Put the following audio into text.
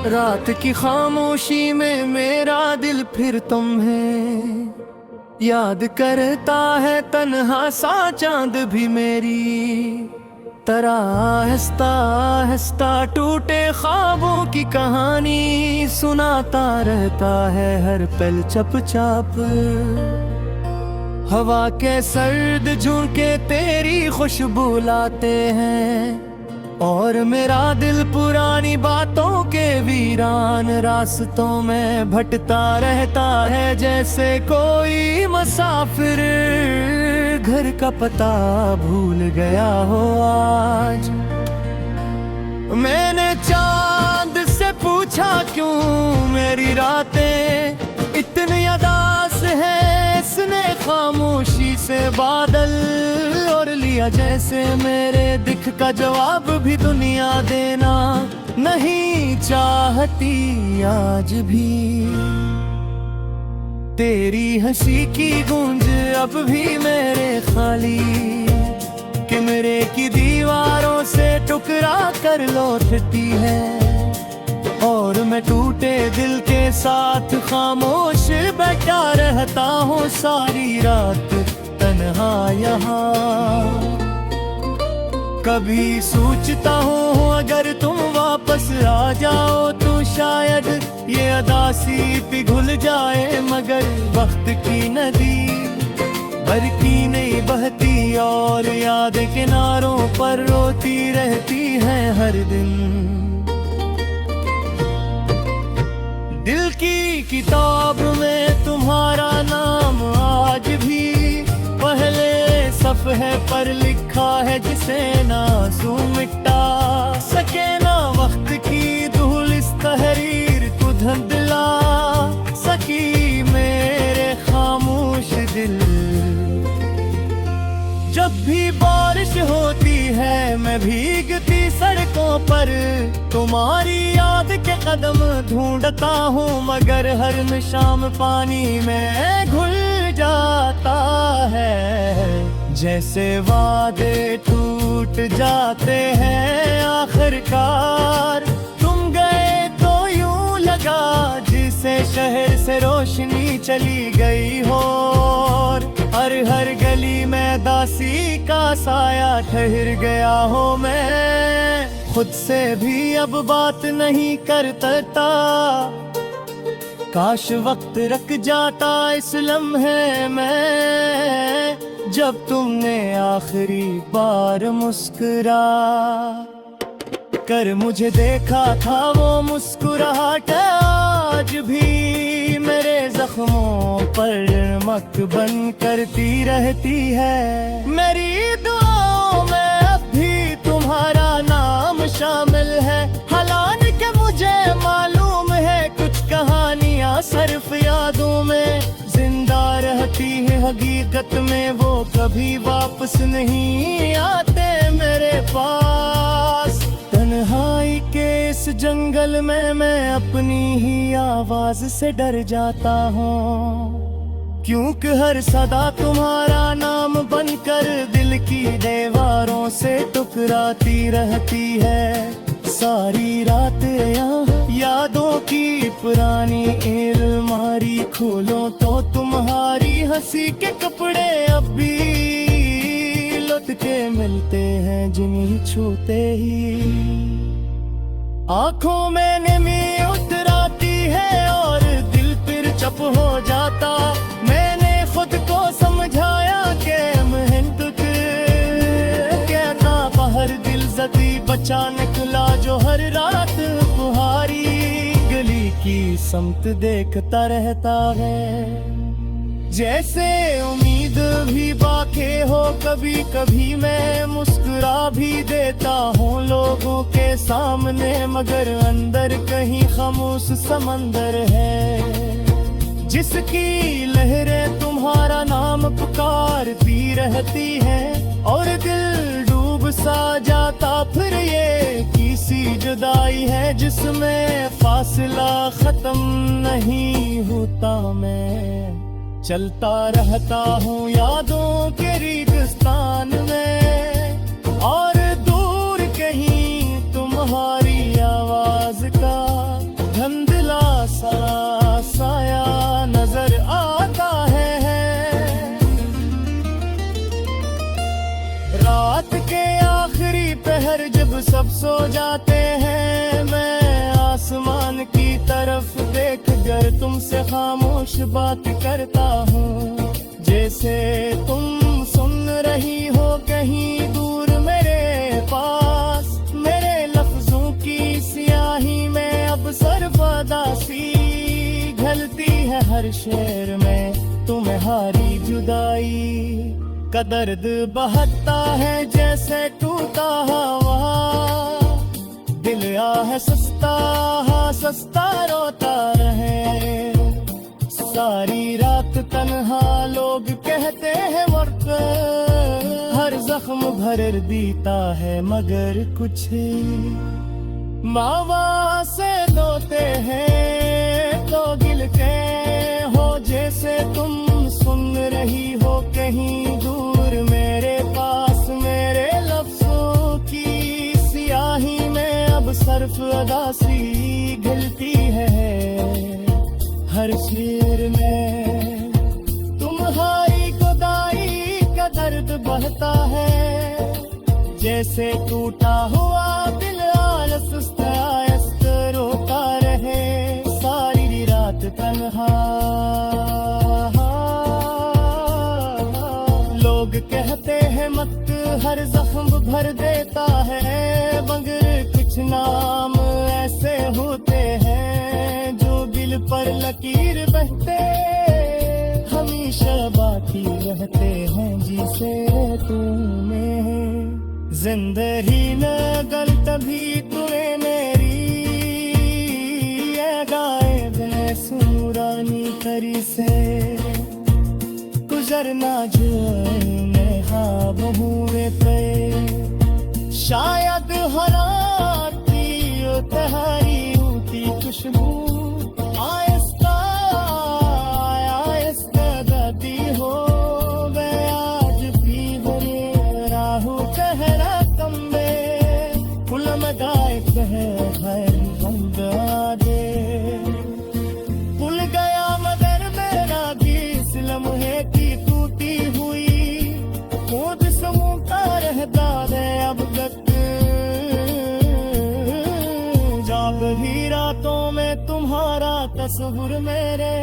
रात की खामोशी में मेरा दिल फिर तुम्हें याद करता है, तन्हा सा चांद भी मेरी तरह आहिस्ता आहिस्ता टूटे ख्वाबों की कहानी सुनाता रहता है हर पल चुपचाप। हवा के सर्द झोंके तेरी खुशबू लाते हैं और मेरा दिल पुरानी बातों के वीरान रास्तों में भटकता रहता है, जैसे कोई मुसाफिर घर का पता भूल गया हो आज। मैंने चांद से पूछा क्यों मेरी रातें इतनी उदास है, इसने खामोशी से बादल और लिया जैसे मेरे दिख का जवाब भी दुनिया देना नहीं चाहती आज भी। तेरी हंसी की गूंज अब भी मेरे खाली कमरे की दीवारों से टुकरा कर लौटती है, और मैं टूटे दिल के साथ खामोश बैठा रहता हूँ सारी रात तन्हा यहाँ। कभी सोचता हूँ अगर तुम वापस आ जाओ तो शायद ये उदासी पिघल जाए, मगर वक्त की नदी बरकी नहीं बहती और याद किनारों पर रोती रहती है हर दिन। दिल की किताब में तुम्हारा नाम आज भी पहले सफ़े पर लिखा है, जिसे ना मिटा सके ना वक्त की धूल इस तहरीर को धुंधला सकी मेरे खामोश दिल। जब भी बारिश होती है मैं भीगती सड़कों पर तुम्हारी याद के कदम ढूंढता हूँ, मगर हर शाम पानी में घुल जाता है, जैसे वादे टूट जाते हैं आखिरकार। तुम गए तो यूं लगा जिसे शहर से रोशनी चली गई हो, हर गली में दासी का साया ठहर गया हो। मैं खुद से भी अब बात नहीं करता, काश वक्त रख जाता इस लम्हे में जब तुमने आखिरी बार मुस्कुरा कर मुझे देखा था। वो मुस्कुराहट आज भी मेरे जख्मों पर नमक बन करती रहती है। मेरी दुआओं में अब भी तुम्हारा नाम शामिल है, हालांकि मुझे मालूम है कुछ कहानियाँ सिर्फ यादों में जिंदा रहती है, हकीकत में वो कभी वापस नहीं आते मेरे पास। तन्हाई के इस जंगल में मैं अपनी ही आवाज से डर जाता हूँ, क्योंकि हर सदा तुम्हारा नाम बनकर दिल की दीवारों से टकराती रहती है। सारी रात यहाँ यादों की पुरानी अलमारी खोलो तो तुम्हारी हंसी के कपड़े अब भी लौट के मिलते हैं, जिन्हें छूते ही आंखों में नमी उतर आती है और दिल फिर चुप हो जाता। मैंने खुद को समझाया कि मेहनत कहता बाहर दिल जदी बचा निकला जो हर रात तुम्हारी गली की समत देखता रहता है। जैसे उम्मीद भी बाके हो, कभी कभी मैं मुस्कुरा भी देता हूँ लोगों के सामने, मगर अंदर कहीं खामोश समंदर है जिसकी लहरें तुम्हारा नाम पुकारती रहती हैं, और दिल डूब सा जाता। फिर ये किसी जुदाई है जिसमें फासला खत्म नहीं होता। मैं चलता रहता हूँ यादों के रेगिस्तान में, और दूर कहीं तुम्हारी आवाज का जब सब सो जाते हैं मैं आसमान की तरफ देख कर तुमसे खामोश बात करता हूँ। जैसे तुम सुन रही हो कहीं दूर मेरे पास, मेरे लफ्जों की स्याही में अब सरफदा सी घलती है हर शेर में तुम्हारी जुदाई का दर्द बहता है जैसे टूटा हवा। दिल है सस्ता रोता रहे सारी रात तन्हा। लोग कहते हैं वक्त हर जख्म भर देता है मगर कुछ मावा से धोते हैं तो गिल के हो। जैसे तुम सुन रही हो कहीं दूर मेरे पास, मेरे लफ्जों की स्याही में अब सर्फ अदासी घिलती है हर शेर में तुम्हारी खुदाई का दर्द बहता है जैसे टूटा हुआ दिल आलस आयस्त रोता रहे सारी रात तन्हा। लोग कहते हैं मत हर जख्म भर देता है मगर कुछ नाम ऐसे होते हैं जो दिल पर लकीर बहते हमेशा बाकी रहते हैं जिसे तुम्हें जिंदगी न गल तभी तुम्हें मेरी गायब सुरानी करी से गुजरना जो मैं ख्वाब हुए पे शायद हराती तहारी होती खुशबू आहिस्ता दादी हो मैं आज भी बने राहु कहरा कम्बे फुल मगाए कह हम दे भूल गया मगर मेरा गीस लम्हे की टूटी हुई खुद समूता रहता है अब तक जाग भी रातों में तुम्हारा तस्वीर मेरे